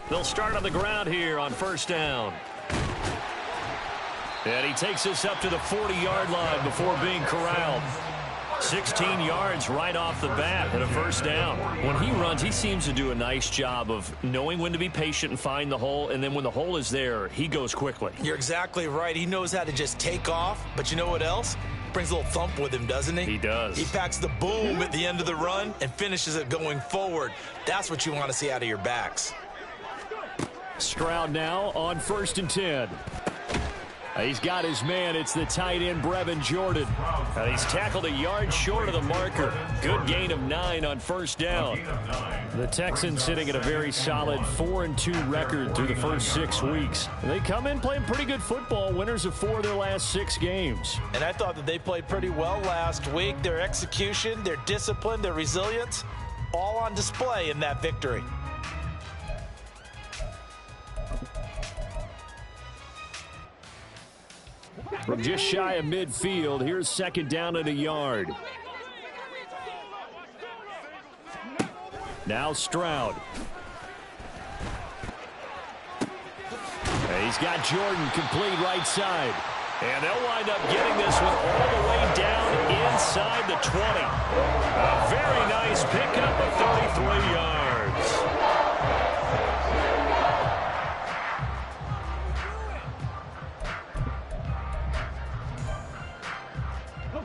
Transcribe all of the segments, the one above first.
They'll start on the ground here on first down. And he takes us up to the 40-yard line before being corralled. 16 yards right off the bat and a first down. When he runs, he seems to do a nice job of knowing when to be patient and find the hole, and then when the hole is there, he goes quickly. You're exactly right. He knows how to just take off, but you know what else? Brings a little thump with him, doesn't he? He does. He packs the boom at the end of the run and finishes it going forward. That's what you want to see out of your backs. Stroud now on 1st and 10. He's got his man. It's the tight end, Brevin Jordan. He's tackled a yard short of the marker. Good gain of 9 on first down. The Texans sitting at a very solid 4-2 record through the first 6 weeks. They come in playing pretty good football, winners of 4 of their last 6 games. And I thought that they played pretty well last week. Their execution, their discipline, their resilience, all on display in that victory. From just shy of midfield, here's 2nd down and a yard. Now Stroud. He's got Jordan complete right side. And they'll wind up getting this one all the way down inside the 20. A very nice pickup of 33 yards.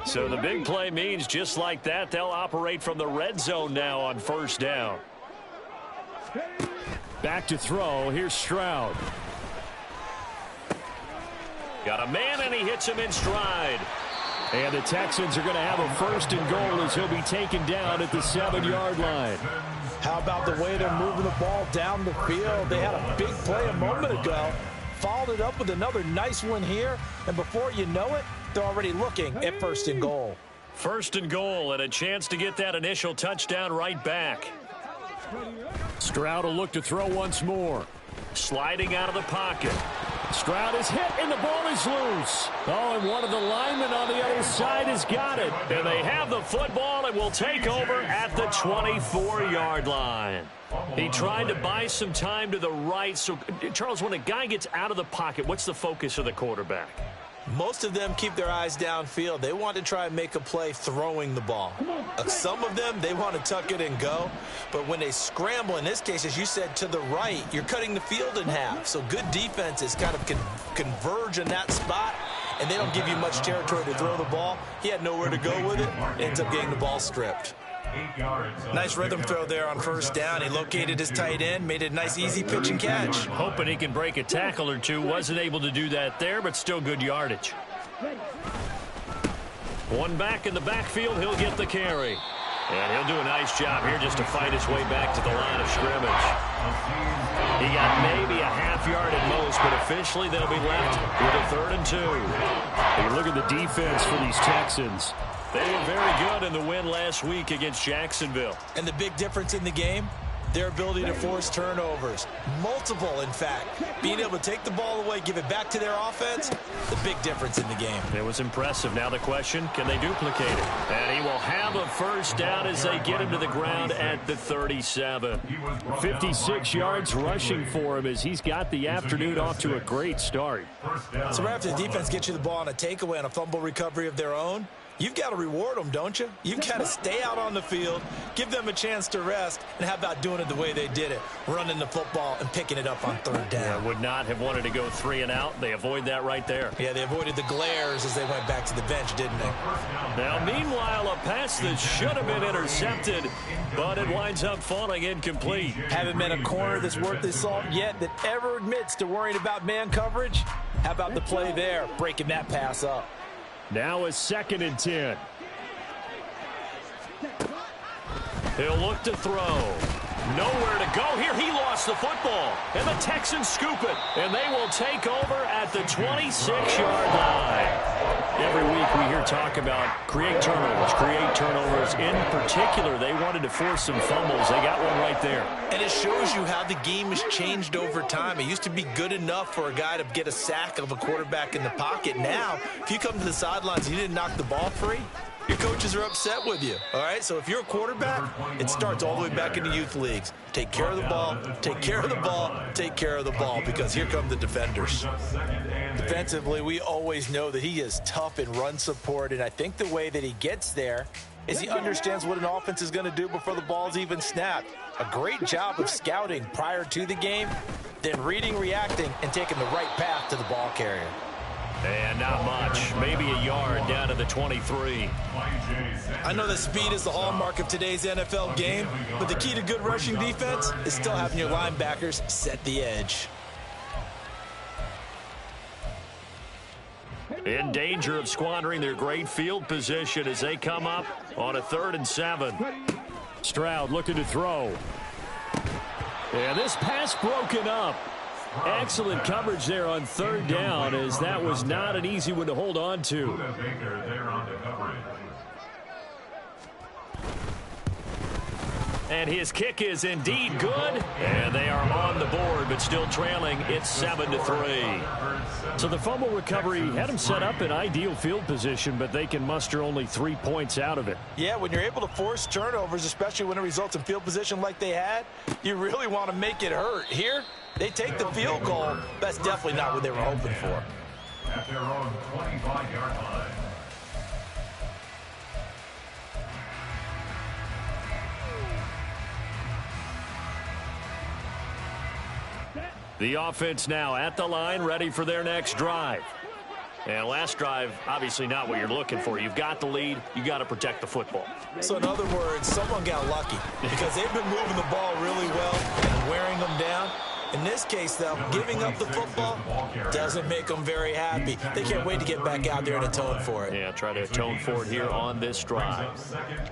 So the big play means just like that, they'll operate from the red zone now on first down. Back to throw. Here's Stroud. Got a man, and he hits him in stride. And the Texans are going to have a 1st and goal as he'll be taken down at the 7-yard line. How about the way they're moving the ball down the field? They had a big play a moment ago. Followed it up with another nice one here. And before you know it, they're already looking at 1st and goal. 1st and goal and a chance to get that initial touchdown right back. Stroud will look to throw once more. Sliding out of the pocket. Stroud is hit and the ball is loose. Oh, and one of the linemen on the other side has got it. And they have the football and will take over at the 24-yard line. He tried to buy some time to the right. So, Charles, when a guy gets out of the pocket, what's the focus of the quarterback? Most of them keep their eyes downfield. They want to try and make a play throwing the ball. Some of them, they want to tuck it and go. But when they scramble, in this case, as you said, to the right, you're cutting the field in half. So good defenses kind of converge in that spot, and they don't give you much territory to throw the ball. He had nowhere to go with it. Ends up getting the ball stripped. Nice rhythm throw there on first down. He located his tight end, made it a nice, easy pitch and catch. Hoping he can break a tackle or two. Wasn't able to do that there, but still good yardage. One back in the backfield. He'll get the carry. And he'll do a nice job here just to fight his way back to the line of scrimmage. He got maybe a half yard at most, but officially they'll be left with a 3rd and 2. Hey, look at the defense for these Texans. They were very good in the win last week against Jacksonville. And the big difference in the game, their ability to force turnovers. Multiple, in fact. Being able to take the ball away, give it back to their offense, the big difference in the game. It was impressive. Now the question, can they duplicate it? And he will have a first down as they get him to the ground at the 37. 56 yards rushing for him as he's got the afternoon off to a great start. So right after the defense gets you the ball on a takeaway and a fumble recovery of their own, you've got to reward them, don't you? You've got to stay out on the field, give them a chance to rest, and how about doing it the way they did it, running the football and picking it up on 3rd down. Yeah, would not have wanted to go 3 and out. They avoid that right there. Yeah, they avoided the glares as they went back to the bench, didn't they? Now, meanwhile, a pass that should have been intercepted, but it winds up falling incomplete. Haven't been a corner that's worth his salt yet that ever admits to worrying about man coverage. How about the play there, breaking that pass up? Now a 2nd and 10. He'll look to throw. Nowhere to go here. He lost the football. And the Texans scoop it. And they will take over at the 26-yard line. Every week we hear talk about create turnovers. In particular, they wanted to force some fumbles. They got one right there. And it shows you how the game has changed over time. It used to be good enough for a guy to get a sack of a quarterback in the pocket. Now, if you come to the sidelines and you didn't knock the ball free, your coaches are upset with you. All right, so if you're a quarterback, it starts all the way back in the youth leagues. Take care of the ball, take care of the ball, take care of the ball, because here come the defenders. Defensively, we always know that he is tough in run support, and I think the way that he gets there is he understands what an offense is going to do before the ball's even snapped. A great job of scouting prior to the game, then reading, reacting, and taking the right path to the ball carrier. And not much, maybe a yard down to the 23. I know that speed is the hallmark of today's NFL game, but the key to good rushing defense is still having your linebackers set the edge. In danger of squandering their great field position as they come up on a 3rd and 7. Stroud looking to throw. And this pass broken up. Excellent coverage there on 3rd down, as that was not an easy one to hold on to. And his kick is indeed good. And they are on the board, but still trailing. It's 7-3. So the fumble recovery had them set up in ideal field position, but they can muster only 3 points out of it. Yeah, when you're able to force turnovers, especially when it results in field position like they had, you really want to make it hurt. Here, they take the field goal. That's definitely not what they were hoping for. At their own 25-yard line. The offense now at the line, ready for their next drive. And last drive, obviously not what you're looking for. You've got the lead. You got to protect the football. So in other words, someone got lucky because they've been moving the ball really well and wearing them down. In this case, though, giving up the football doesn't make them very happy. They can't wait to get back out there and atone for it. Yeah, try to atone for it here on this drive.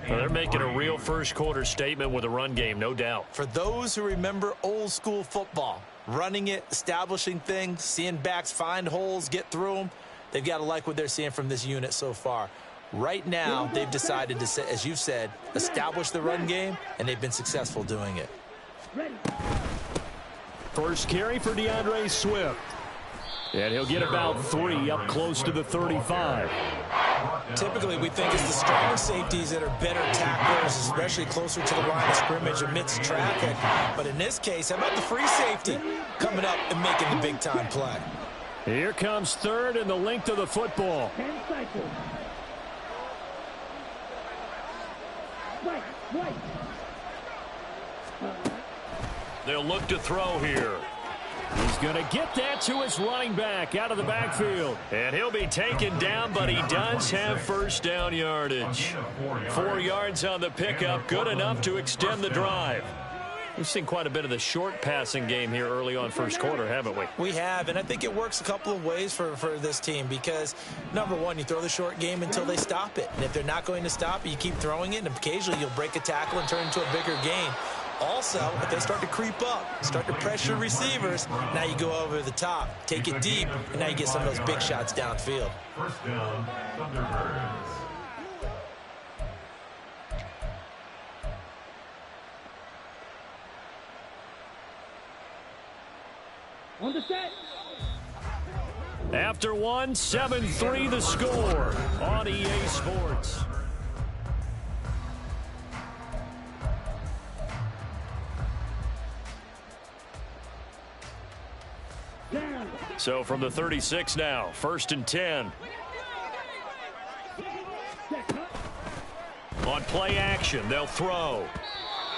Well, they're making a real first-quarter statement with a run game, no doubt. For those who remember old-school football, running it, establishing things, seeing backs find holes, get through them, they've got to like what they're seeing from this unit so far. Right now, they've decided to, as you've said, establish the run game, and they've been successful doing it. First carry for DeAndre Swift. And he'll get about 3 up close to the 35. Typically, we think it's the strong safeties that are better tacklers, especially closer to the line of scrimmage amidst traffic. But in this case, how about the free safety coming up and making the big-time play? Here comes 3rd and the length of the football. They'll look to throw here. He's going to get that to his running back out of the backfield. And he'll be taken down, but he does have first down yardage. 4 yards on the pickup, good enough to extend the drive. We've seen quite a bit of the short passing game here early on first quarter, haven't we? We have, and I think it works a couple of ways for this team because, number one, you throw the short game until they stop it. And if they're not going to stop it, you keep throwing it, and occasionally you'll break a tackle and turn into a bigger gain. Also, if they start to creep up, start to pressure receivers, now you go over the top, take it deep, and now you get some of those big shots downfield. First down, Thunderbirds. On the set. After 1, 7-3 the score on EA Sports. So from the 36 now, 1st and 10. On play action, they'll throw.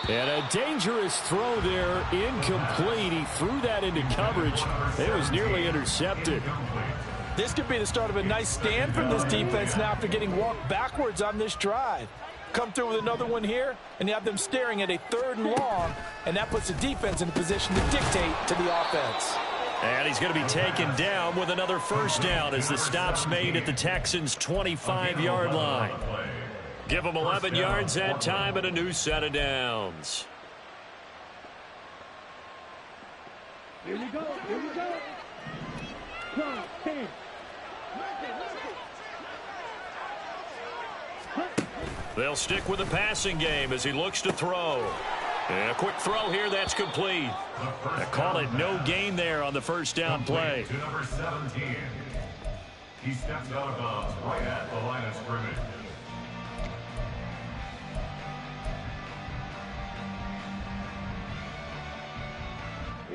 And a dangerous throw there, incomplete. He threw that into coverage. It was nearly intercepted. This could be the start of a nice stand from this defense now after getting walked backwards on this drive. Come through with another one here, and you have them staring at a 3rd and long, and that puts the defense in a position to dictate to the offense. And he's going to be taken down with another first down as the stop's made at the Texans' 25-yard line. Give them 11 yards that time and a new set of downs. Here we go. Here we go. 12, 10. They'll stick with the passing game as he looks to throw. And a quick throw here, that's complete. I call it no gain there on the first down play. To number 17. He steps out of bounds right at the line of scrimmage.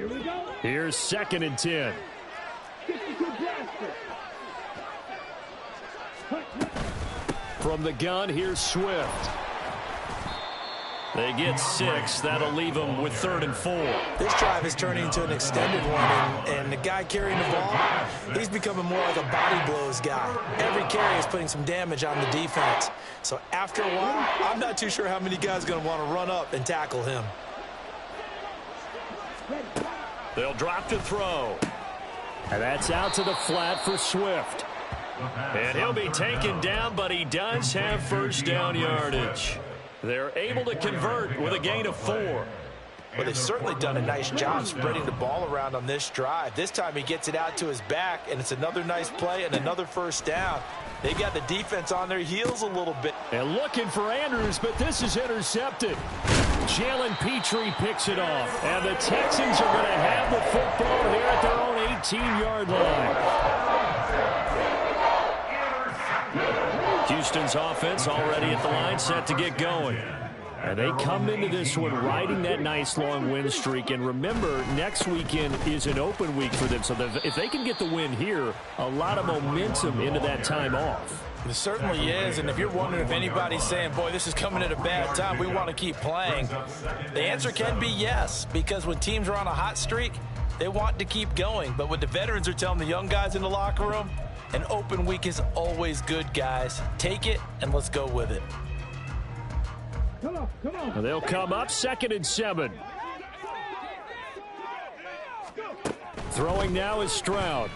Here we go. Here's 2nd and 10. 52 blaster. From the gun, here's Swift. They get 6. That'll leave them with 3rd and 4. This drive is turning into an extended one, and the guy carrying the ball, he's becoming more like a body blows guy. Every carry is putting some damage on the defense. So after a while, I'm not too sure how many guys are going to want to run up and tackle him. They'll drop to throw. And that's out to the flat for Swift. And he'll be taken down, but he does have first down yardage. They're able to convert with a gain of 4. Well, they've certainly done a nice job spreading the ball around on this drive. This time he gets it out to his back, and it's another nice play and another first down. They got the defense on their heels a little bit. And looking for Andrews, but this is intercepted. Jalen Petrie picks it off, and the Texans are going to have the football here at their own 18-yard line. Houston's offense already at the line, set to get going. And they come into this one riding that nice long win streak. And remember, next weekend is an open week for them. So if they can get the win here, a lot of momentum into that time off. It certainly is, and if you're wondering if anybody's saying, boy, this is coming at a bad time, we want to keep playing, the answer can be yes, because when teams are on a hot streak, they want to keep going. But what the veterans are telling the young guys in the locker room, an open week is always good, guys. Take it, and let's go with it. Come on, come on. They'll come up 2nd and 7. Throwing now is Stroud.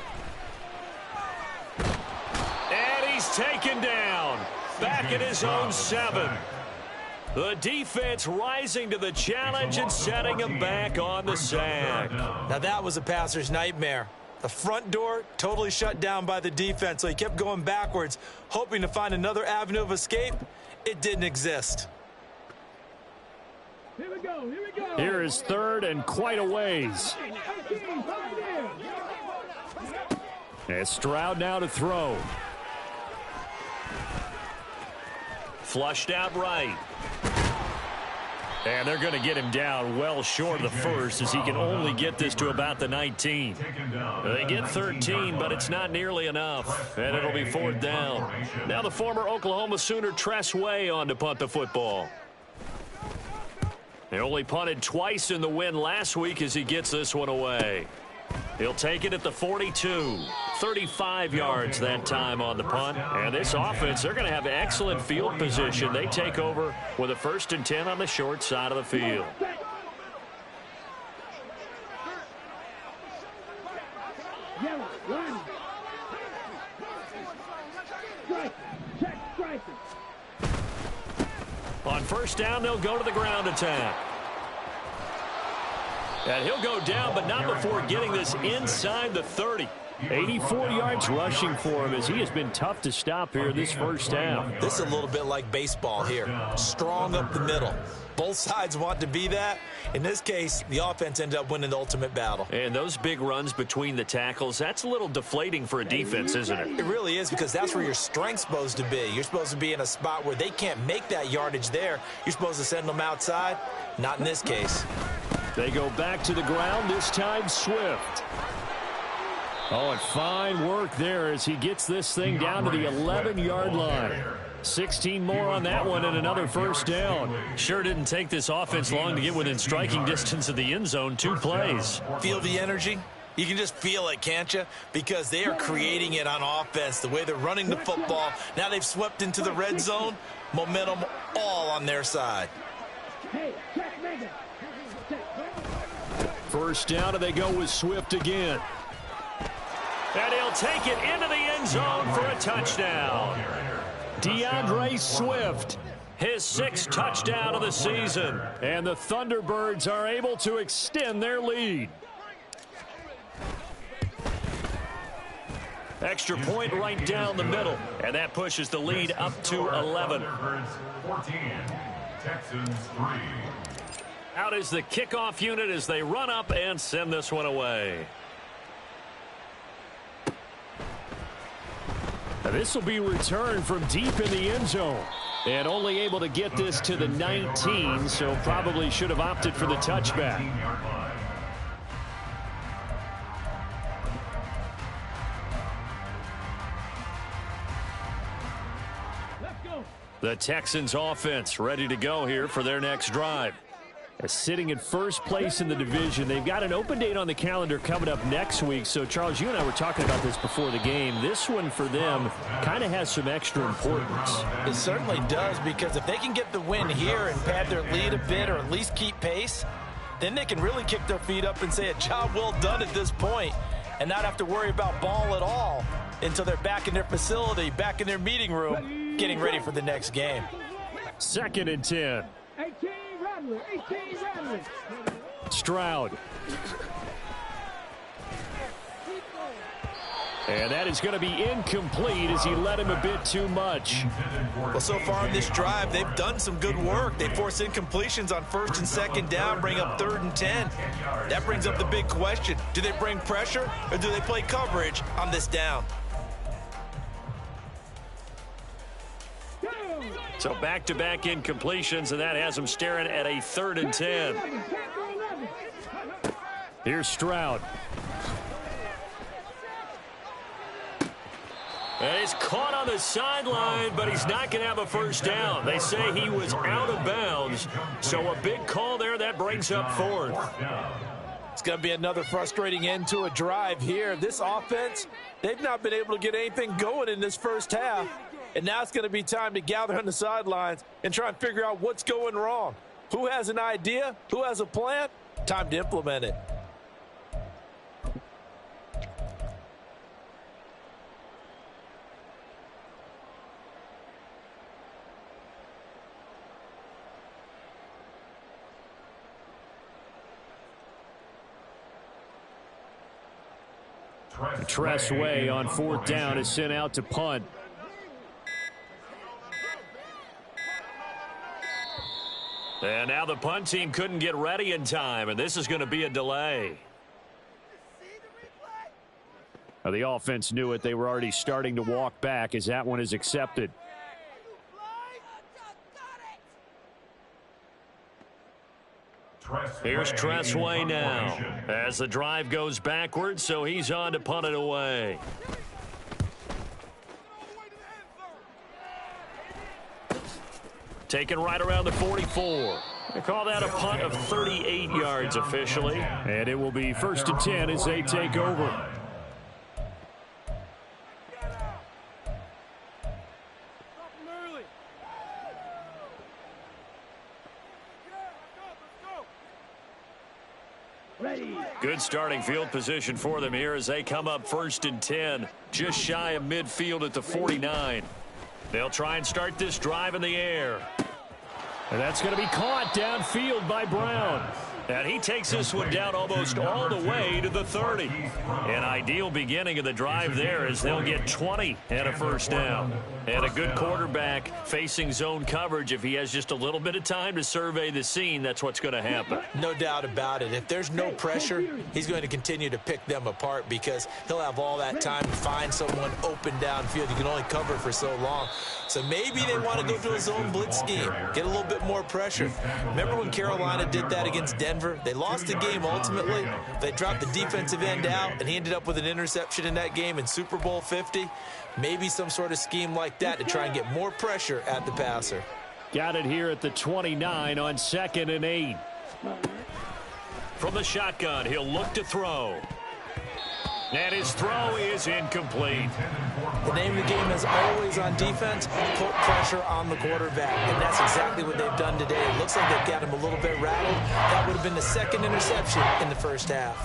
And he's taken down. Back at his own 7. The defense rising to the challenge and setting him back on the sack. Now that was a passer's nightmare. The front door totally shut down by the defense, so he kept going backwards, hoping to find another avenue of escape. It didn't exist. Here we go, here we go. Here is 3rd and quite a ways. And Stroud now to throw. Flushed out right. And they're going to get him down well short of the first, as he can only get this to about the 19. They get 13, but it's not nearly enough, and it'll be 4th down. Now the former Oklahoma Sooner Tress Way on to punt the football. They only punted twice in the win last week as he gets this one away. He'll take it at the 42. 35 yards that time on the punt. And this offense, they're going to have excellent field position. They take over with a 1st and 10 on the short side of the field. On 1st down, they'll go to the ground attack. And he'll go down, but not before getting this inside the 30. 84 yards rushing for him, as he has been tough to stop here this first half. This is a little bit like baseball here. Strong up the middle. Both sides want to be that. In this case, the offense ended up winning the ultimate battle. And those big runs between the tackles, that's a little deflating for a defense, isn't it? It really is, because that's where your strength's supposed to be. You're supposed to be in a spot where they can't make that yardage there. You're supposed to send them outside. Not in this case. They go back to the ground, this time Swift. Oh, and fine work there as he gets this thing down to the 11-yard line. 16 more on that one and another 1st down. Sure didn't take this offense long to get within striking distance of the end zone. 2 plays. Feel the energy? You can just feel it, can't you? Because they are creating it on offense. The way they're running the football. Now they've swept into the red zone. Momentum all on their side. Hey, check, Megan. 1st down, and they go with Swift again. And he'll take it into the end zone for a touchdown. DeAndre Swift, his 6th touchdown of the season. And the Thunderbirds are able to extend their lead. Extra point right down the middle. And that pushes the lead up to 11. 14, Texans 3. Out is the kickoff unit as they run up and send this one away. Now this will be returned from deep in the end zone. And only able to get this to the 19, so probably should have opted for the touchback. The Texans offense ready to go here for their next drive. Sitting in first place in the division. They've got an open date on the calendar coming up next week. So, Charles, you and I were talking about this before the game. This one for them kind of has some extra importance. It certainly does, because if they can get the win here and pad their lead a bit or at least keep pace, then they can really kick their feet up and say a job well done at this point and not have to worry about ball at all until they're back in their facility, back in their meeting room, getting ready for the next game. 2nd and 10. 18 Rattler. Stroud. And that is going to be incomplete as he led him a bit too much. Well, so far in this drive, they've done some good work. They force incompletions on 1st and 2nd down, bring up 3rd and 10. That brings up the big question. Do they bring pressure or do they play coverage on this down? So back-to-back incompletions, and that has them staring at a 3rd and 10. Here's Stroud. And he's caught on the sideline, but he's not going to have a first down. They say he was out of bounds, so a big call there. That brings up 4th. It's going to be another frustrating end to a drive here. This offense, they've not been able to get anything going in this first half. And now it's going to be time to gather on the sidelines and try and figure out what's going wrong. Who has an idea? Who has a plan? Time to implement it. Tressway on 4th down is sent out to punt. And now the punt team couldn't get ready in time, and this is going to be a delay. Now the offense knew it. They were already starting to walk back as that one is accepted. Here's Tressway now as the drive goes backwards, so he's on to punt it away. Taken right around the 44. They call that a punt of 38 yards officially. And it will be 1st and 10 as they take over. Good starting field position for them here as they come up 1st and 10. Just shy of midfield at the 49. They'll try and start this drive in the air. And that's going to be caught downfield by Brown. And he takes this one down almost all the way to the 30. An ideal beginning of the drive there as they'll get 20 and a first down. And a good quarterback facing zone coverage. If he has just a little bit of time to survey the scene, that's what's going to happen. No doubt about it. If there's no pressure, he's going to continue to pick them apart because he'll have all that time to find someone open downfield. You can only cover for so long. So maybe they want to go to a zone blitz scheme, get a little bit more pressure. Remember when Carolina did that against Denver? They lost the game ultimately. They dropped the defensive end out, and he ended up with an interception in that game in Super Bowl 50. Maybe some sort of scheme like that to try and get more pressure at the passer. Got it here at the 29 on 2nd and 8. From the shotgun, he'll look to throw. And his throw is incomplete. The name of the game is always on defense, put pressure on the quarterback. And that's exactly what they've done today. It looks like they've got him a little bit rattled. That would have been the 2nd interception in the first half.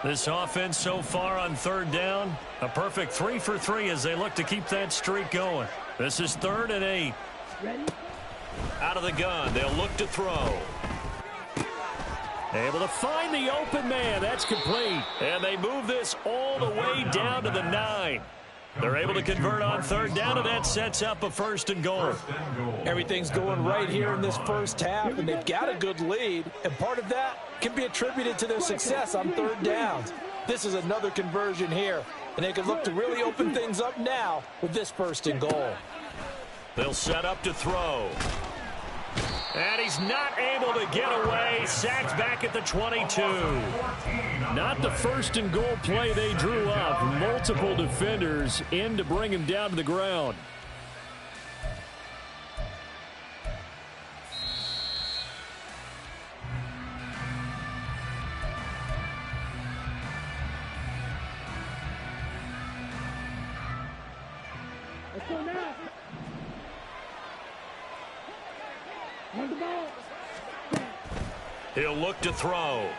This offense so far on 3rd down, a perfect 3 for 3 as they look to keep that streak going. This is 3rd and 8. Out of the gun, they'll look to throw. Able to find the open man. That's complete. And they move this all the way down to the 9. They're able to convert on 3rd down, and that sets up a 1st and goal. Everything's going right here in this first half, and they've got a good lead. And part of that can be attributed to their success on 3rd downs. This is another conversion here, and they can look to really open things up now with this 1st and goal. They'll set up to throw. And he's not able to get away. Sacked back at the 22. Not the first and goal play they drew up. Multiple defenders in to bring him down to the ground. Let's go now. On the ball. He'll look to throw.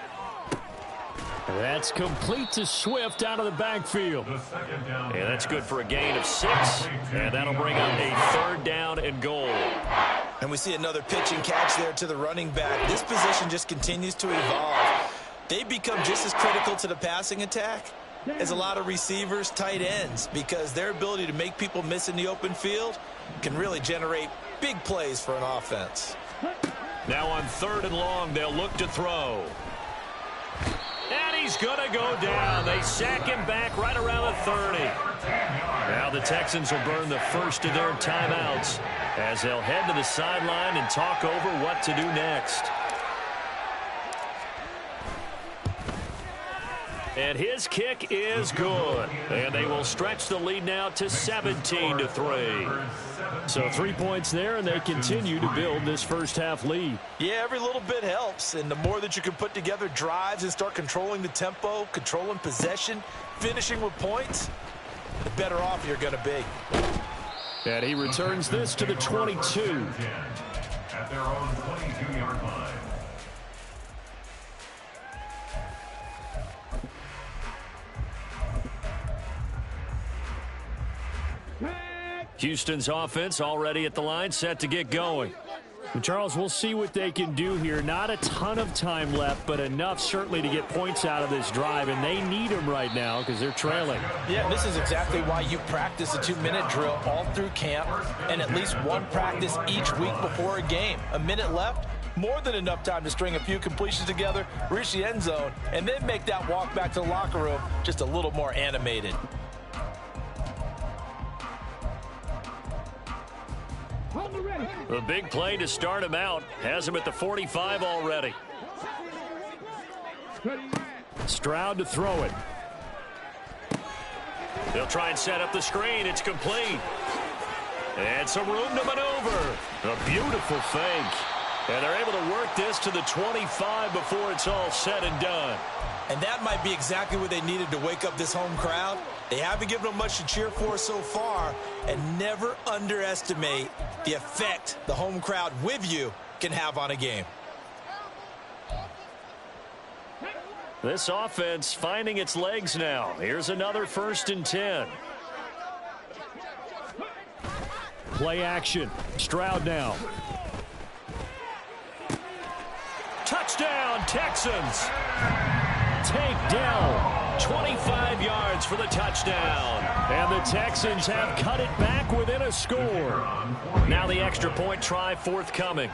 That's complete to Swift out of the backfield. And that's good for a gain of 6. And that'll bring up a 3rd down and goal. And we see another pitch and catch there to the running back. This position just continues to evolve. They become just as critical to the passing attack as a lot of receivers, tight ends, because their ability to make people miss in the open field can really generate big plays for an offense. Now on 3rd and long, they'll look to throw. And he's going to go down. They sack him back right around the 30. Now the Texans will burn the first of their timeouts as they'll head to the sideline and talk over what to do next. And his kick is good. And they will stretch the lead now to 17-3. So 3 points there, and they continue to build this first half lead. Yeah, every little bit helps. And the more that you can put together drives and start controlling the tempo, controlling possession, finishing with points, the better off you're going to be. And he returns this to the 22. At their own 22-yard line. Houston's offense already at the line, set to get going. And Charles, we'll see what they can do here. Not a ton of time left, but enough certainly to get points out of this drive, and they need them right now because they're trailing. Yeah, this is exactly why you practice a 2-minute drill all through camp and at least one practice each week before a game. A minute left, more than enough time to string a few completions together, reach the end zone, and then make that walk back to the locker room just a little more animated. The big play to start him out has him at the 45 already. Stroud to throw it. They'll try and set up the screen. It's complete. And some room to maneuver. A beautiful fake. And they're able to work this to the 25 before it's all said and done. And that might be exactly what they needed to wake up this home crowd. They haven't given them much to cheer for so far, and never underestimate the effect the home crowd with you can have on a game. This offense finding its legs now. Here's another 1st and 10. Play action. Stroud now. Touchdown, Texans. Take down. 25 yards for the touchdown. And the Texans have cut it back within a score. Now the extra point try forthcoming.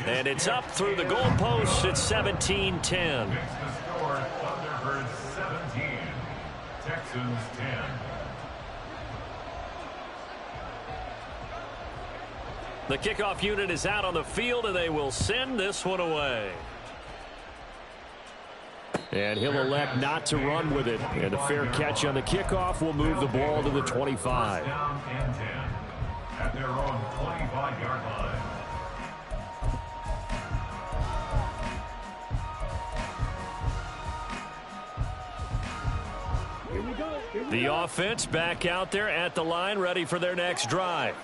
And it's up through the goalposts at 17-10. Makes the score Thunderbirds 17, Texans 10. The kickoff unit is out on the field, and they will send this one away. And he'll elect not to run with it. And a fair catch on the kickoff will move the ball to the 25. Down and 10 at their own 25-yard line. Here we go. The offense back out there at the line, ready for their next drive.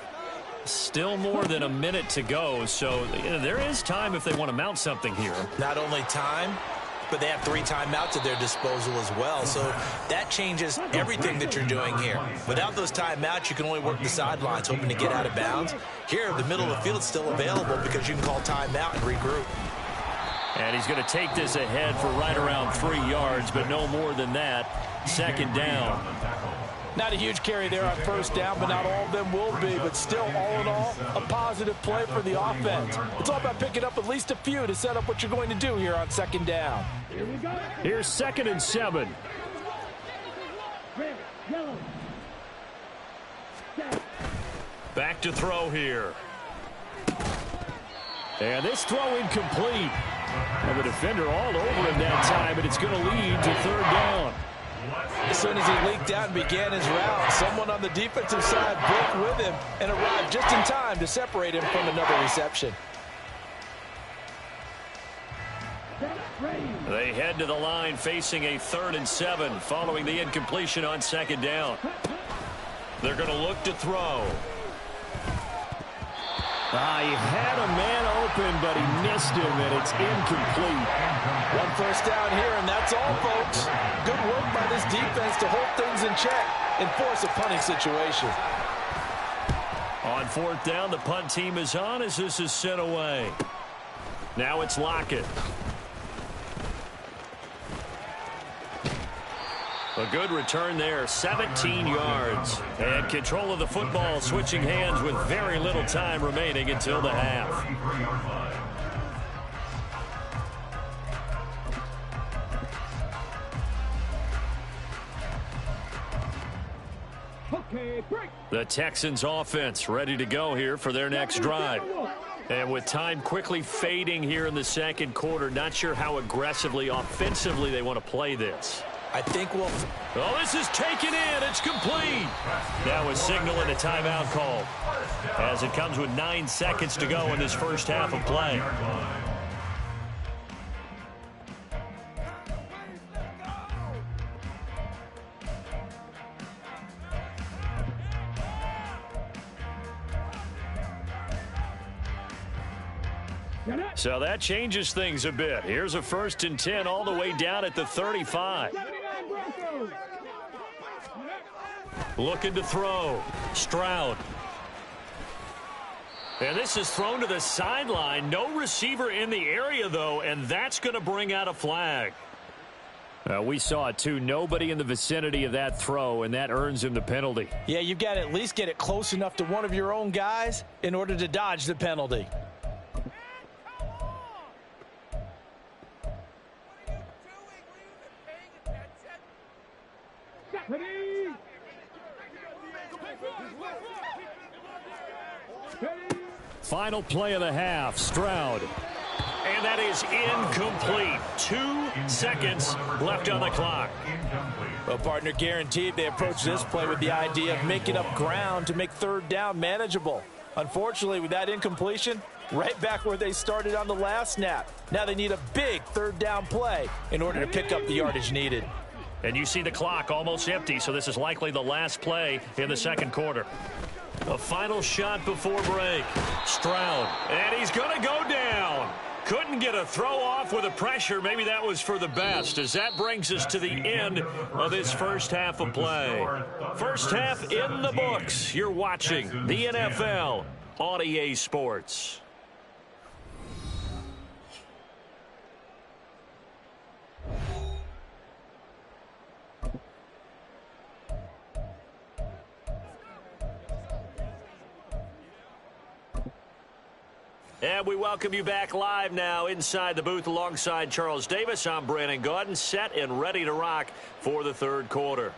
Still more than a minute to go, so there is time if they want to mount something here. Not only time, but they have 3 timeouts at their disposal as well. So that changes everything that you're doing here. Without those timeouts, you can only work the sidelines, hoping to get out of bounds. Here, the middle of the field is still available because you can call timeout and regroup. And he's going to take this ahead for right around 3 yards, but no more than that. 2nd down. Not a huge carry there on 1st down, but not all of them will be. But still, all in all, a positive play for the offense. It's all about picking up at least a few to set up what you're going to do here on 2nd down. Here we go. Here's 2nd and 7. Red, yellow. Set. Back to throw here. And this throw incomplete. And the defender all over him that time, and it's going to lead to third down. As soon as he leaked out and began his route, someone on the defensive side broke with him and arrived just in time to separate him from another reception. They head to the line facing a 3rd and 7 following the incompletion on 2nd down. They're going to look to throw. He had a man open, but he missed him, and it's incomplete. One first down here, and that's all, folks. Good work by this defense to hold things in check and force a punting situation. On 4th down, the punt team is on as this is sent away. Now it's Lockett. A good return there, 17 yards. And control of the football, switching hands with very little time remaining until the half. The Texans offense ready to go here for their next drive. And with time quickly fading here in the 2nd quarter, not sure how aggressively, offensively they want to play this. I think we'll... Oh, this is taken in. It's complete. That was signaling a timeout call as it comes with 9 seconds to go in this first half of play. So that changes things a bit. Here's a 1st and 10 all the way down at the 35. Looking to throw. Stroud. And this is thrown to the sideline. No receiver in the area, though, and that's going to bring out a flag. We saw it, too. Nobody in the vicinity of that throw, and that earns him the penalty. Yeah, you've got to at least get it close enough to one of your own guys in order to dodge the penalty. Final play of the half, Stroud. And that is incomplete. 2 seconds left on the clock. Well, partner, guaranteed they approach this play with the idea of making up ground to make 3rd down manageable. Unfortunately, with that incompletion, right back where they started on the last snap. Now they need a big 3rd down play in order to pick up the yardage needed. And you see the clock almost empty, so this is likely the last play in the 2nd quarter. A final shot before break. Stroud. And he's going to go down. Couldn't get a throw off with the pressure. Maybe that was for the best, as that brings us to the end of this first half of play. First half in the books. You're watching the NFL on EA Sports. And we welcome you back live now inside the booth alongside Charles Davis. I'm Brandon Gaudin, set and ready to rock for the 3rd quarter.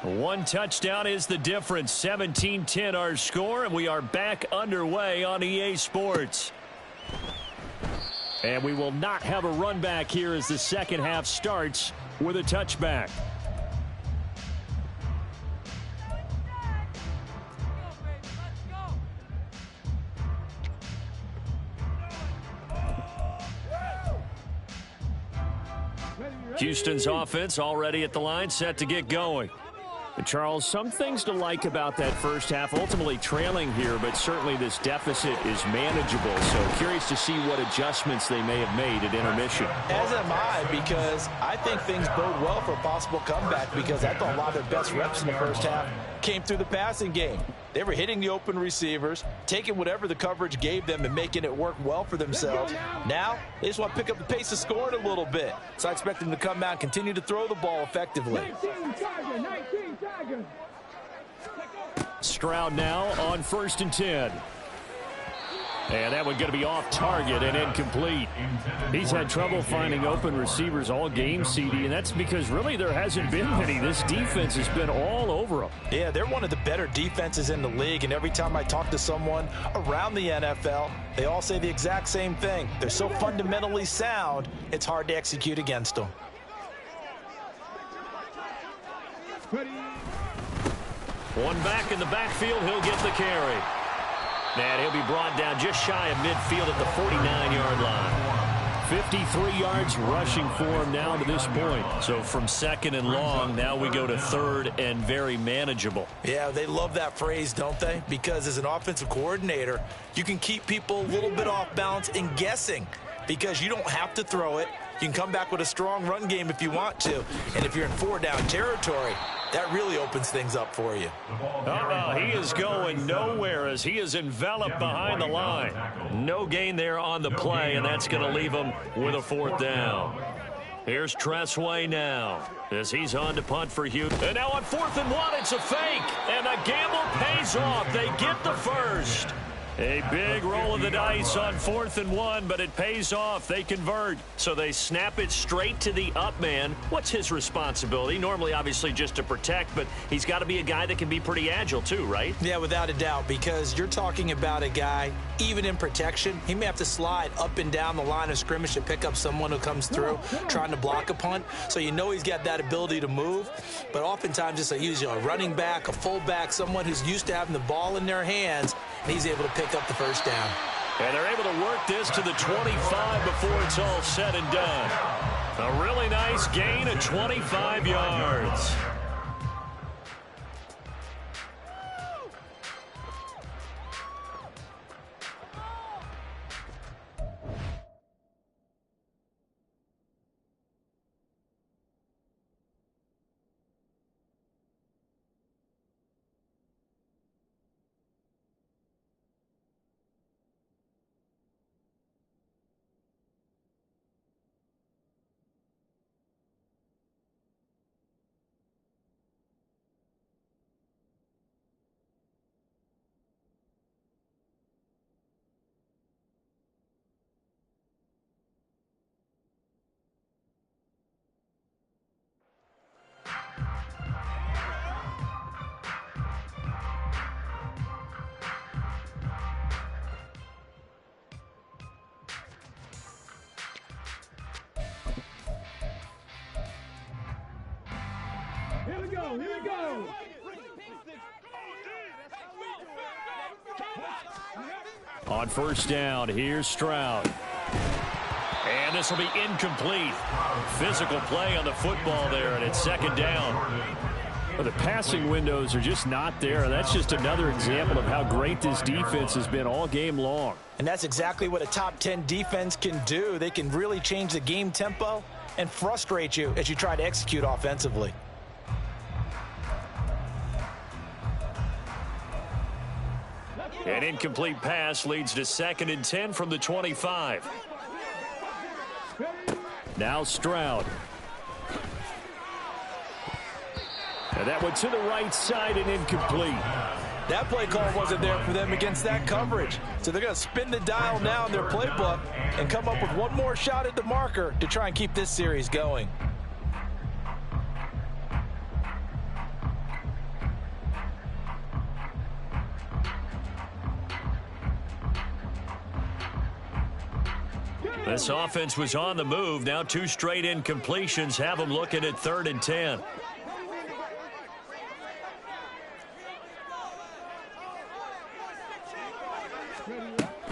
One touchdown is the difference. 17-10 our score, and we are back underway on EA Sports. And we will not have a run back here as the 2nd half starts with a touchback. Houston's offense already at the line, set to get going. And Charles, some things to like about that first half, ultimately trailing here, but certainly this deficit is manageable. So curious to see what adjustments they may have made at intermission. As am I, because I think things bode well for a possible comeback, because I thought a lot of their best reps in the first half came through the passing game. They were hitting the open receivers, taking whatever the coverage gave them and making it work well for themselves. Now, they just want to pick up the pace of scoring a little bit. So I expect them to come out and continue to throw the ball effectively. 19 Tigers. Stroud now on 1st and 10. And that one going to be off target and incomplete. He's had trouble finding open receivers all game, CD, and that's because really there hasn't been many. This defense has been all over them. Yeah, they're one of the better defenses in the league, and every time I talk to someone around the NFL, they all say the exact same thing. They're so fundamentally sound, it's hard to execute against them. One back in the backfield, he'll get the carry. And he'll be brought down just shy of midfield at the 49-yard line. 53 yards rushing for him now to this point. So from 2nd and long, now we go to 3rd and very manageable. Yeah, they love that phrase, don't they? Because as an offensive coordinator, you can keep people a little bit off balance and guessing because you don't have to throw it. You can come back with a strong run game if you want to. And if you're in 4-down territory, that really opens things up for you. He is going nowhere as he is enveloped behind the line. No gain there on the play, and that's going to leave him with a 4th down. Here's Tressway now as he's on to punt for Houston. And now on 4th and 1, it's a fake, and the gamble pays off. They get the first. A big roll of the dice on 4th and 1, but it pays off. They convert. So they snap it straight to the up man. What's his responsibility? Normally, obviously, just to protect, but he's got to be a guy that can be pretty agile too, right? Yeah, without a doubt, because you're talking about a guy, even in protection, he may have to slide up and down the line of scrimmage to pick up someone who comes through trying to block a punt. So you know he's got that ability to move, but oftentimes it's usually a running back, a fullback, someone who's used to having the ball in their hands, and he's able to pick up the first down. And they're able to work this to the 25 before it's all said and done. A really nice gain of 25 yards. Here we go, here we go. On 1st down, here's Stroud. And this will be incomplete. Physical play on the football there, and it's 2nd down. Well, the passing windows are just not there. That's just another example of how great this defense has been all game long. And that's exactly what a top 10 defense can do. They can really change the game tempo and frustrate you as you try to execute offensively. An incomplete pass leads to 2nd and 10 from the 25. Now Stroud. And that one to the right side and incomplete. That play call wasn't there for them against that coverage. So they're going to spin the dial now in their playbook and come up with one more shot at the marker to try and keep this series going. This offense was on the move. Now 2 straight incompletions have them looking at 3rd and 10.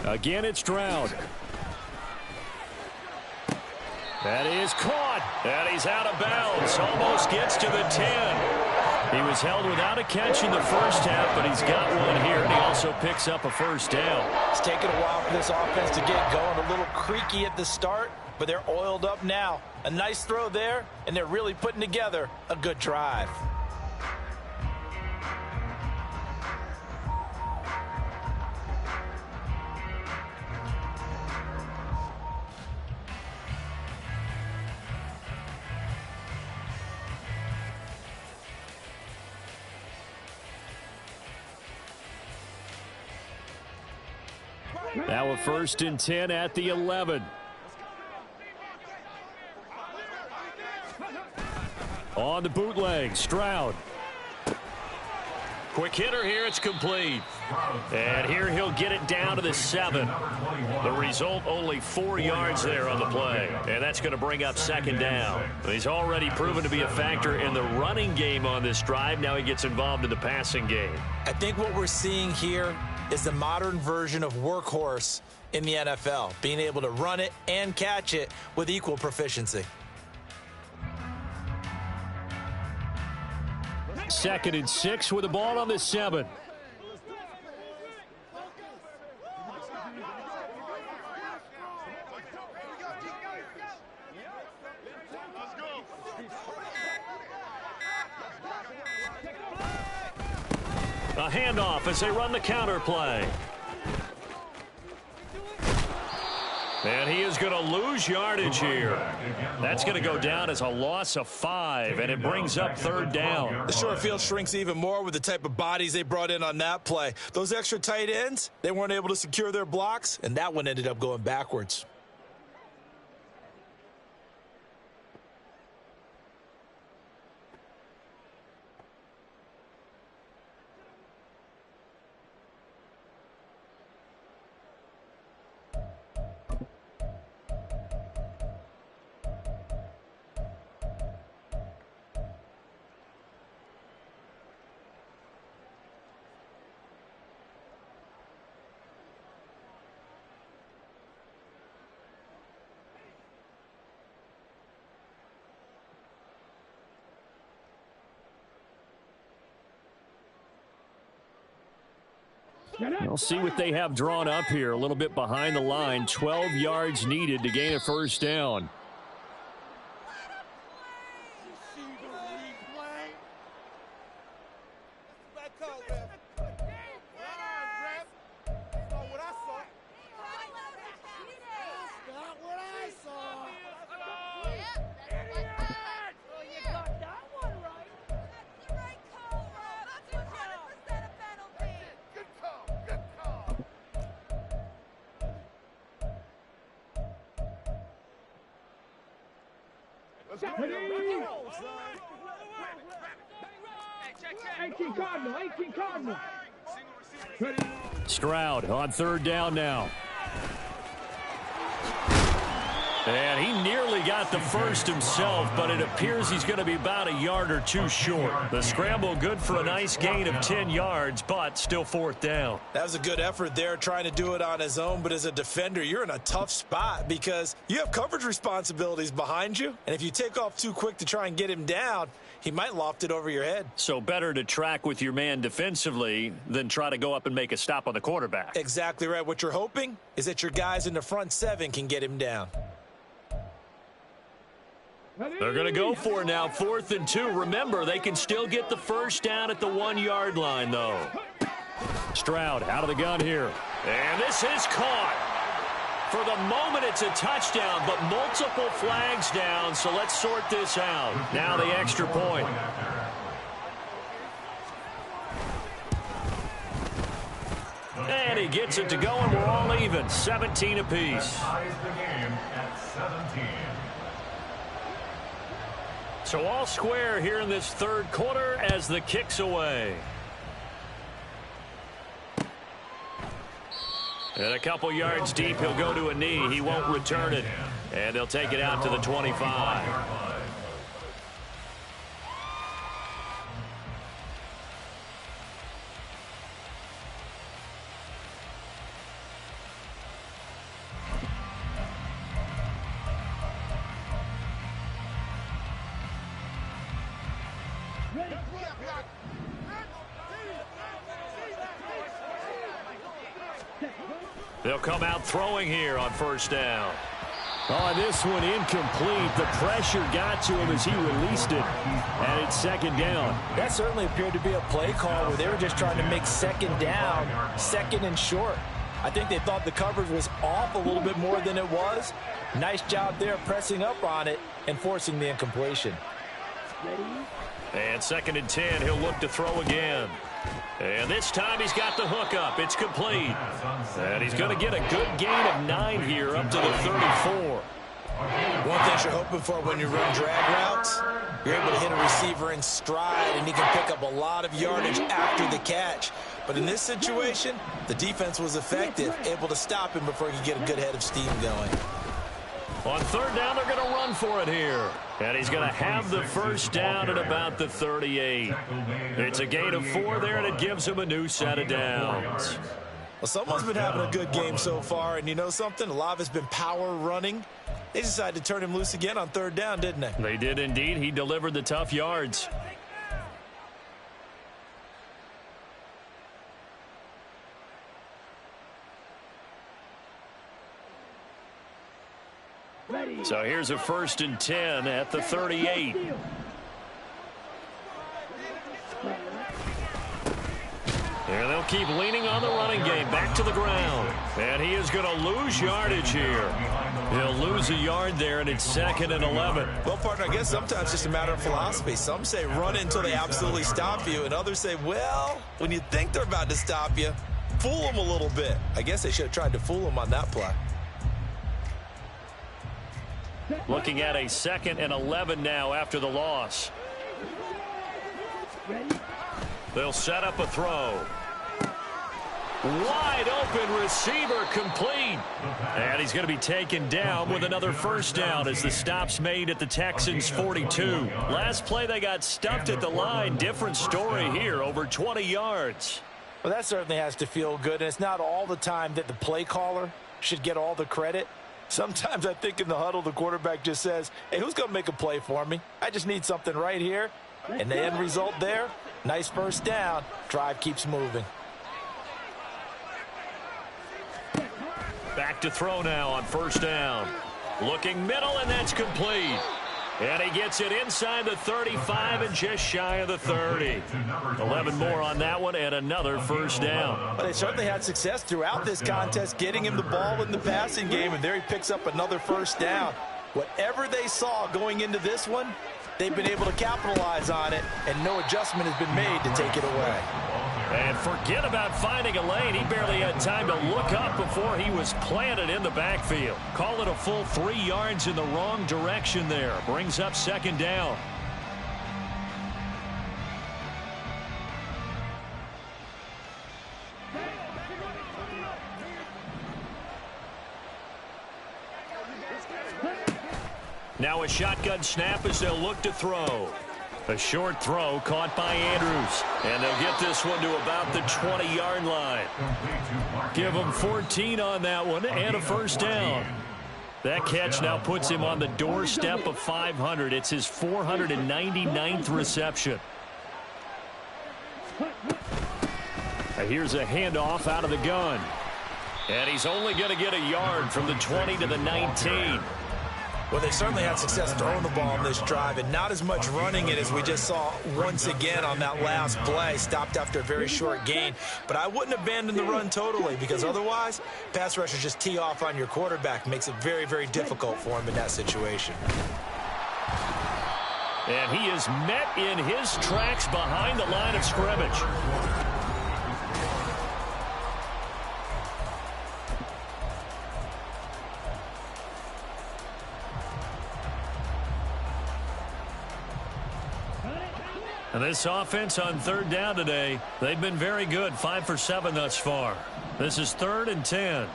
Again, it's Stroud. That is caught. And he's out of bounds. Almost gets to the 10. He was held without a catch in the first half, but he's got one here, and he also picks up a 1st down. It's taken a while for this offense to get going. A little creaky at the start, but they're oiled up now. A nice throw there, and they're really putting together a good drive. Now a 1st and 10 at the 11. On the bootleg, Stroud. Quick hitter here, it's complete. And here he'll get it down to the 7. The result, only 4 yards there on the play. And that's going to bring up 2nd down. He's already proven to be a factor in the running game on this drive. Now he gets involved in the passing game. I think what we're seeing here is the modern version of workhorse in the NFL, being able to run it and catch it with equal proficiency. 2nd and 6 with the ball on the 7. A handoff as they run the counter play. And he is going to lose yardage here. That's going to go down as a loss of 5, and it brings up 3rd down. The short field shrinks even more with the type of bodies they brought in on that play. Those extra tight ends, they weren't able to secure their blocks, and that one ended up going backwards. We'll see what they have drawn up here. A little bit behind the line. 12 yards needed to gain a 1st down. Stroud on 3rd down now. And he nearly got the 1st himself, but it appears he's going to be about a yard or 2 short. The scramble good for a nice gain of 10 yards, but still 4th down. That was a good effort there, trying to do it on his own, but as a defender, you're in a tough spot because you have coverage responsibilities behind you, and if you take off too quick to try and get him down, he might loft it over your head. So better to track with your man defensively than try to go up and make a stop on the quarterback. Exactly right. What you're hoping is that your guys in the front 7 can get him down. They're going to go for it now, 4th and 2. Remember, they can still get the 1st down at the 1-yard line, though. Stroud out of the gun here. And this is caught. For the moment, it's a touchdown, but multiple flags down, so let's sort this out. Now the extra point. And he gets it to go, and we're all even, 17 apiece. So all square here in this 3rd quarter as the kick's away. And a couple yards deep, he'll go to a knee. He won't return it. And they'll take it out to the 25. They'll come out throwing here on 1st down. Oh, this one incomplete. The pressure got to him as he released it. And it's 2nd down. That certainly appeared to be a play call where they were just trying to make 2nd down, 2nd and short. I think they thought the coverage was off a little bit more than it was. Nice job there pressing up on it and forcing the incompletion. And 2nd and 10, he'll look to throw again. And this time he's got the hook up. It's complete. And he's going to get a good gain of 9 here up to the 34. One thing you're hoping for when you run drag routes, you're able to hit a receiver in stride, and he can pick up a lot of yardage after the catch. But in this situation, the defense was effective, able to stop him before he could get a good head of steam going. On third down, they're going to run for it here. And he's going to have the first down at about the 38. It's a gain of 4 there, and it gives him a new set of downs. Well, someone's been having a good game so far, and you know something? A lot of it's been power running. They decided to turn him loose again on third down, didn't they? They did indeed. He delivered the tough yards. So here's a 1st and 10 at the 38. And they'll keep leaning on the running game. Back to the ground. And he is going to lose yardage here. He'll lose a yard there, and it's 2nd and 11. Well, partner, I guess sometimes it's just a matter of philosophy. Some say run until they absolutely stop you, and others say, well, when you think they're about to stop you, fool them a little bit. I guess they should have tried to fool them on that play. Looking at a 2nd and 11 now after the loss. They'll set up a throw. Wide open receiver complete. And he's going to be taken down with another first down as the stop's made at the Texans' 42. Last play they got stuffed at the line. Different story here, over 20 yards. Well, that certainly has to feel good, and it's not all the time that the play caller should get all the credit. Sometimes I think in the huddle the quarterback just says, hey, who's going to make a play for me? I just need something right here. And the end result there, nice first down. Drive keeps moving. Back to throw now on first down. Looking middle, and that's complete. And he gets it inside the 35 and just shy of the 30. 11 more on that one and another first down. But they certainly had success throughout this contest getting him the ball in the passing game, and there he picks up another first down. Whatever they saw going into this one, they've been able to capitalize on it, and no adjustment has been made to take it away. And forget about finding a lane. He barely had time to look up before he was planted in the backfield. Call it a full 3 yards in the wrong direction there. Brings up 2nd down. Now a shotgun snap as they'll look to throw. A short throw caught by Andrews. And they'll get this one to about the 20-yard line. Give him 14 on that one and a first down. That catch now puts him on the doorstep of 500. It's his 499th reception. Here's a handoff out of the gun. And he's only going to get a yard from the 20 to the 19. Well, they certainly had success throwing the ball on this drive, and not as much running it as we just saw once again on that last play. Stopped after a very short gain. But I wouldn't abandon the run totally, because otherwise, pass rushers just tee off on your quarterback. Makes it very, very difficult for him in that situation. And he is met in his tracks behind the line of scrimmage. And this offense on third down today, they've been very good, 5 for 7 thus far. This is 3rd and 10.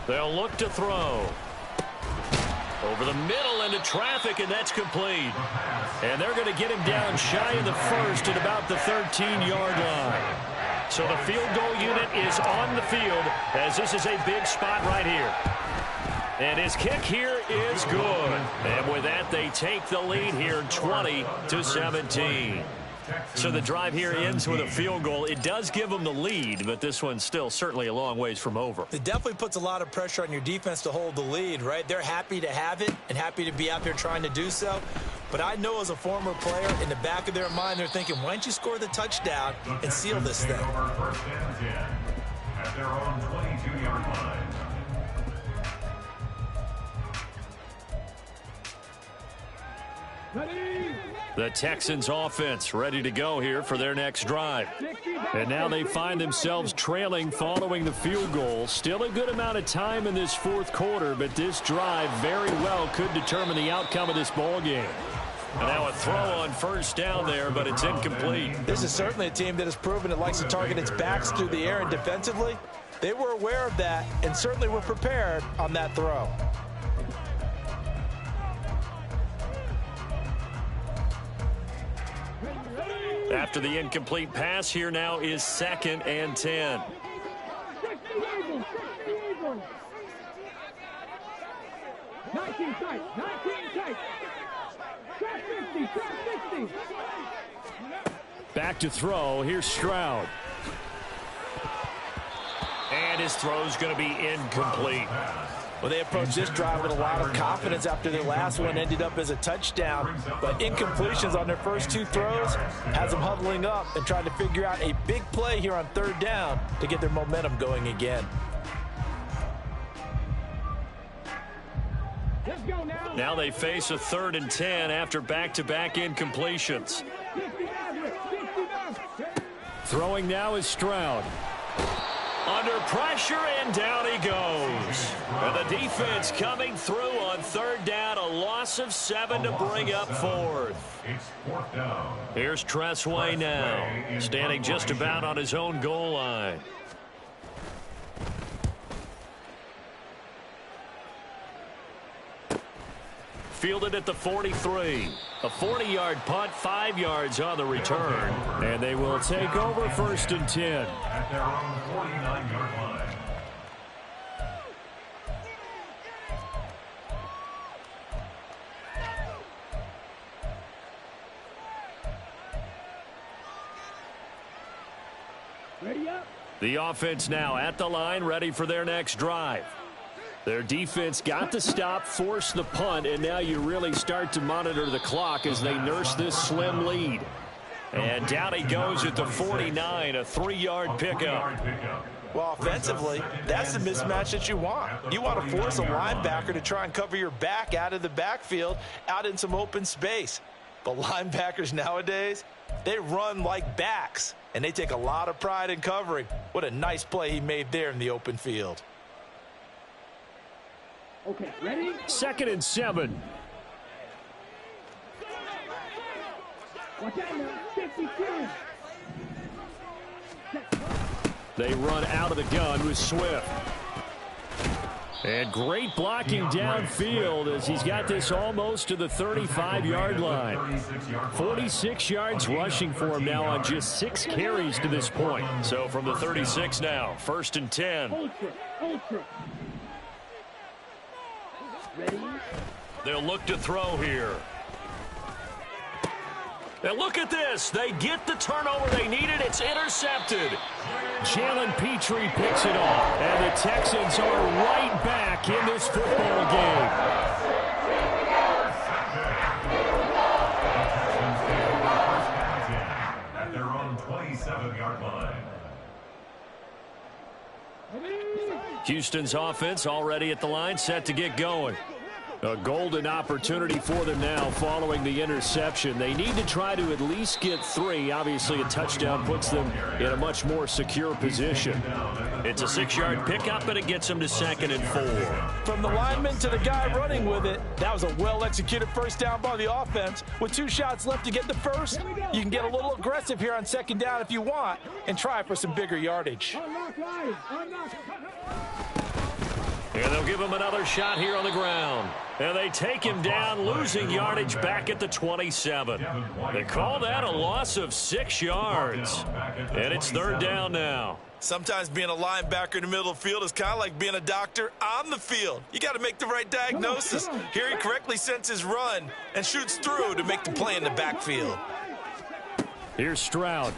They'll look to throw. Over the middle into traffic, and that's complete. And they're going to get him down shy of the first at about the 13-yard line. So the field goal unit is on the field as this is a big spot right here. And his kick here is good. And with that, they take the lead here 20-17. So the drive here ends with a field goal. It does give them the lead, but this one's still certainly a long ways from over. It definitely puts a lot of pressure on your defense to hold the lead, right? They're happy to have it and happy to be out there trying to do so. But I know as a former player, in the back of their mind, they're thinking, why don't you score the touchdown and seal this thing? First and 10 at their own 22-yard line. Ready? The Texans offense ready to go here for their next drive. And now they find themselves trailing following the field goal. Still a good amount of time in this fourth quarter, but this drive very well could determine the outcome of this ball game. And now a throw on first down there, but it's incomplete. This is certainly a team that has proven it likes to target its backs through the air and defensively. They were aware of that and certainly were prepared on that throw. After the incomplete pass, here now is 2nd and 10. Back to throw. Here's Stroud. And his throw's going to be incomplete. Well, they approached this drive with a lot of confidence after their last one ended up as a touchdown. But incompletions on their first 2 throws has them huddling up and trying to figure out a big play here on 3rd down to get their momentum going again. Now they face a 3rd and 10 after back-to-back incompletions. Throwing now is Stroud. Under pressure, and down he goes. And the defense coming through on 3rd down, a loss of 7 to bring up 4th. Here's Tressway now, standing just about on his own goal line. Fielded at the 43. A 40-yard punt, 5 yards on the return. And they will take over 1st and 10. At their own 49-yard line. Ready up. The offense now at the line, ready for their next drive. Their defense got the stop, forced the punt, and now you really start to monitor the clock as they nurse this slim lead. And down he goes at the 49, a 3-yard pickup. Well, offensively, that's the mismatch that you want. You want to force a linebacker to try and cover your back out of the backfield, out in some open space. But linebackers nowadays, they run like backs, and they take a lot of pride in covering. What a nice play he made there in the open field. Okay, ready? 2nd and 7. Watch out now. 52. They run out of the gun with Swift. And great blocking downfield as he's got this almost to the 35-yard line. 46 yards rushing for him now on just 6 carries to this point. So from the 36 now, 1st and 10. Ultra. Ready? They'll look to throw here. And look at this. They get the turnover they needed. It's intercepted. Jalen Petrie picks it off. And the Texans are right back in this football game. At their own 27-yard line. Houston's offense already at the line, set to get going. A golden opportunity for them now following the interception. They need to try to at least get 3. Obviously, a touchdown puts them in a much more secure position. It's a 6-yard pickup, and it gets them to 2nd and 4. From the lineman to the guy running with it, that was a well-executed first down by the offense. With 2 shots left to get the first, you can get a little aggressive here on 2nd down if you want and try for some bigger yardage. And they'll give him another shot here on the ground. And they take him down, losing yardage back at the 27. They call that a loss of 6 yards. And it's 3rd down now. Sometimes being a linebacker in the middle of the field is kind of like being a doctor on the field. You got to make the right diagnosis. Here he correctly senses run and shoots through to make the play in the backfield. Here's Stroud.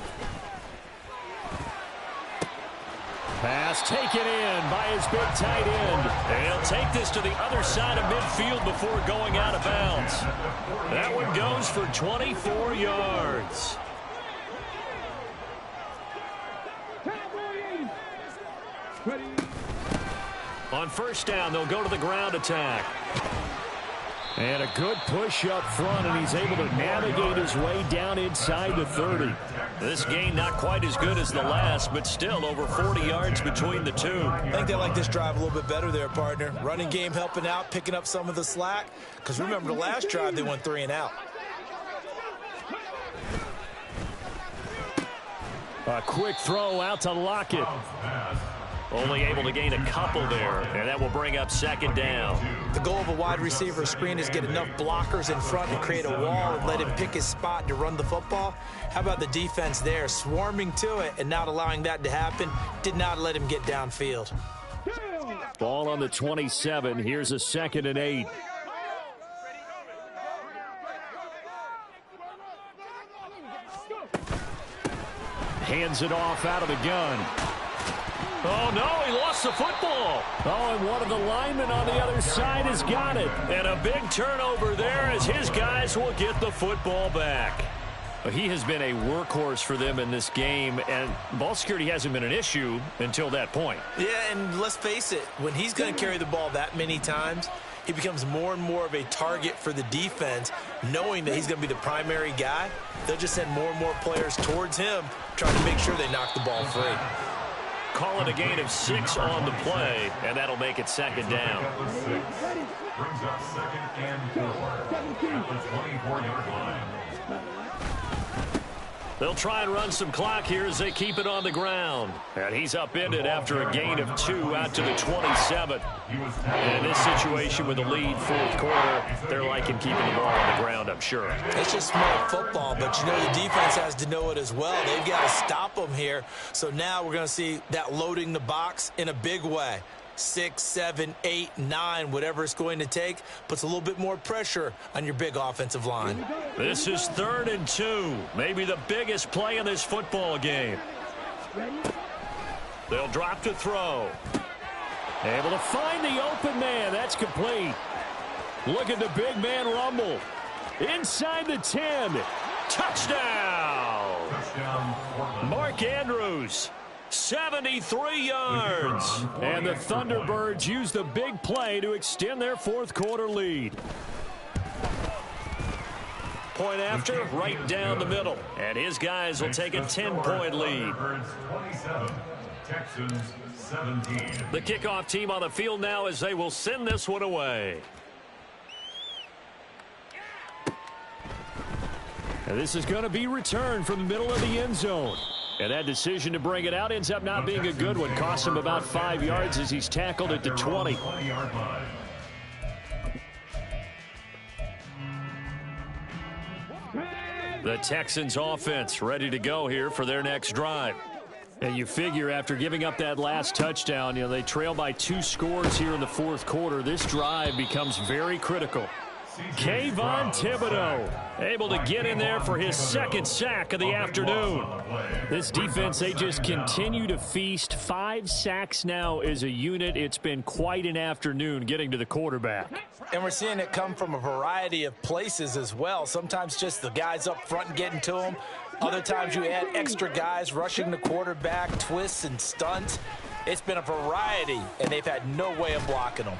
Pass taken in by his big tight end. And he'll take this to the other side of midfield before going out of bounds. That one goes for 24 yards. On 1st down, they'll go to the ground attack. And a good push up front, and he's able to navigate his way down inside the 30. This gain not quite as good as the last, but still over 40 yards between the two. I think they like this drive a little bit better there, partner. Running game helping out, picking up some of the slack. Because remember, the last drive, they went 3 and out. A quick throw out to Lockett. Only able to gain a couple there, and that will bring up second down. The goal of a wide receiver screen is get enough blockers in front to create a wall and let him pick his spot to run the football. How about the defense there, swarming to it and not allowing that to happen? Did not let him get downfield. Ball on the 27. Here's a 2nd and 8. Hands it off out of the gun. Oh, no, he lost the football. Oh, and one of the linemen on the other side has got it. And a big turnover there as his guys will get the football back. He has been a workhorse for them in this game, and ball security hasn't been an issue until that point. Yeah, and let's face it, when he's going to carry the ball that many times, he becomes more and more of a target for the defense, knowing that he's going to be the primary guy. They'll just send more and more players towards him, trying to make sure they knock the ball free. Call it a gain of 6 on the play, and that'll make it second down. Brings up 2nd and 4 at the 24-yard line. They'll try and run some clock here as they keep it on the ground. And he's upended after a gain of 2 out to the 27. And in this situation with the lead 4th quarter, they're liking keeping the ball on the ground, I'm sure. It's just smart football, but you know the defense has to know it as well. They've got to stop them here. So now we're going to see that loading the box in a big way. 6, 7, 8, 9, whatever it's going to take, puts a little bit more pressure on your big offensive line. This is 3rd and 2, maybe the biggest play in this football game. They'll drop to throw. Able to find the open man. That's complete. Look at the big man rumble. Inside the 10. Touchdown! Mark Andrews. 73 yards. And the Thunderbirds use the big play to extend their 4th quarter lead. Point after, right down the middle. And his guys will take a 10-point lead. Texans 17. The kickoff team on the field now as they will send this one away. And this is going to be returned from the middle of the end zone. And that decision to bring it out ends up not being a good one. Cost him about 5 yards as he's tackled at the 20. The Texans offense ready to go here for their next drive. And you figure after giving up that last touchdown, you know, they trail by 2 scores here in the 4th quarter. This drive becomes very critical. Kayvon Thibodeau able to get in there for his 2nd sack of the afternoon. This defense, they just continue to feast. 5 sacks now as a unit. It's been quite an afternoon getting to the quarterback. And we're seeing it come from a variety of places as well. Sometimes just the guys up front and getting to them. Other times you add extra guys rushing the quarterback, twists and stunts. It's been a variety, and they've had no way of blocking them.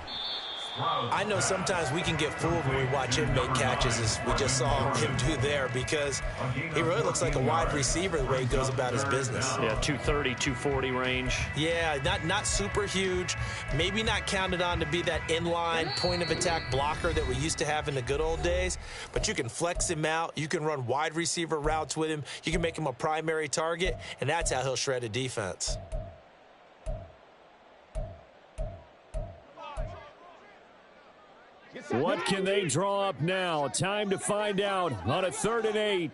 I know sometimes we can get fooled when we watch him make catches, as we just saw him do there, because he really looks like a wide receiver the way he goes about his business. Yeah, 230, 240 range. Yeah, not super huge. Maybe not counted on to be that inline point-of-attack blocker that we used to have in the good old days, but you can flex him out. You can run wide receiver routes with him. You can make him a primary target, and that's how he'll shred a defense. What can they draw up now? Time to find out on a 3rd and 8.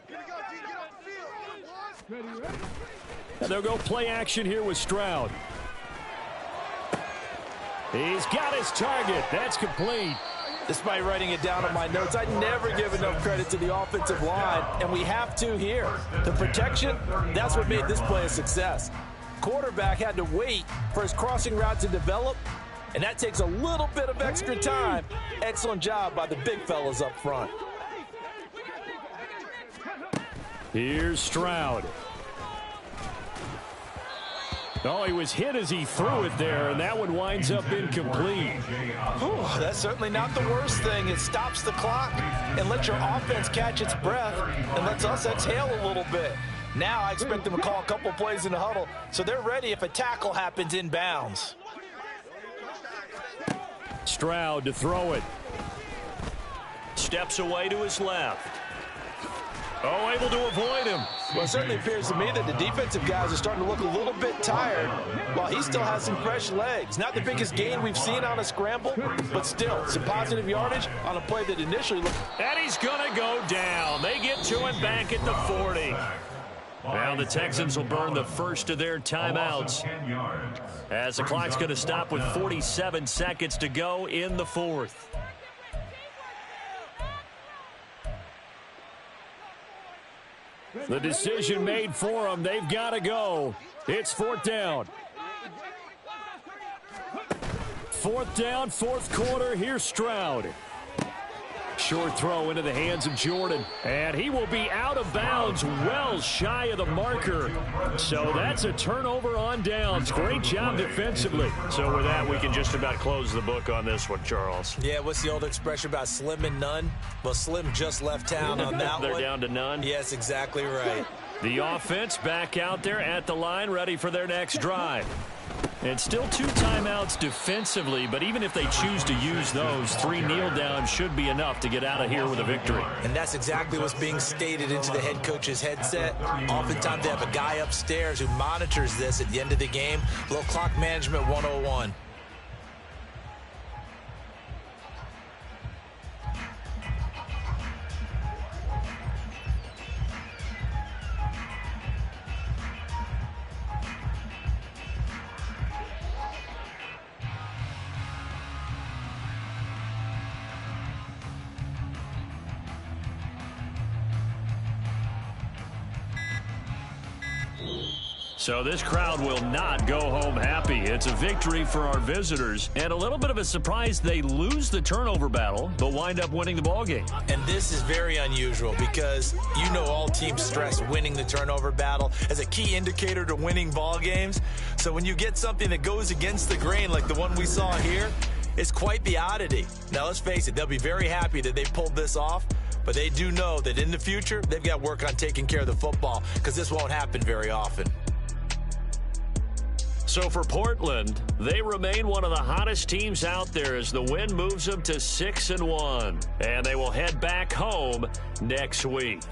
And they'll go play action here with Stroud. He's got his target. That's complete. Despite writing it down on my notes, I never give enough credit to the offensive line, and we have to here. The protection, that's what made this play a success. Quarterback had to wait for his crossing route to develop, and that takes a little bit of extra time. Excellent job by the big fellas up front. Here's Stroud. Oh, he was hit as he threw it there, and that one winds up incomplete. Whew, that's certainly not the worst thing. It stops the clock and lets your offense catch its breath and lets us exhale a little bit. Now I expect them to call a couple plays in the huddle, so they're ready if a tackle happens inbounds. Stroud to throw it. Steps away to his left. Oh, able to avoid him. Well, it certainly appears to me that the defensive guys are starting to look a little bit tired while he still has some fresh legs. Not the biggest gain we've seen on a scramble, but still some positive yardage on a play that initially looked. And he's going to go down. They get to him back at the 40. Now the Texans will burn the first of their timeouts as the clock's going to stop with 47 seconds to go in the fourth. The decision made for them. They've got to go. It's fourth down. Fourth down, fourth quarter. Here's Stroud. Short throw into the hands of Jordan. And he will be out of bounds, well shy of the marker. So that's a turnover on downs. Great job defensively. So with that, we can just about close the book on this one, Charles. Yeah, what's the old expression about slim and none? Well, Slim just left town on that They're one. down to none. Yes, exactly right. The offense back out there at the line, ready for their next drive. And still 2 timeouts defensively, but even if they choose to use those, 3 kneel downs should be enough to get out of here with a victory. And that's exactly what's being stated into the head coach's headset. Oftentimes they have a guy upstairs who monitors this at the end of the game. Little clock management 101. So this crowd will not go home happy. It's a victory for our visitors. And a little bit of a surprise, they lose the turnover battle, but wind up winning the ballgame. And this is very unusual because you know all teams stress winning the turnover battle as a key indicator to winning ball games. So when you get something that goes against the grain like the one we saw here, it's quite the oddity. Now let's face it, they'll be very happy that they pulled this off, but they do know that in the future, they've got work on taking care of the football because this won't happen very often. So for Portland, they remain one of the hottest teams out there as the win moves them to 6-1. And they will head back home next week.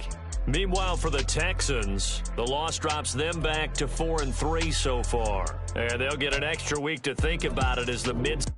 Meanwhile, for the Texans, the loss drops them back to 4-3 so far. And they'll get an extra week to think about it as the mid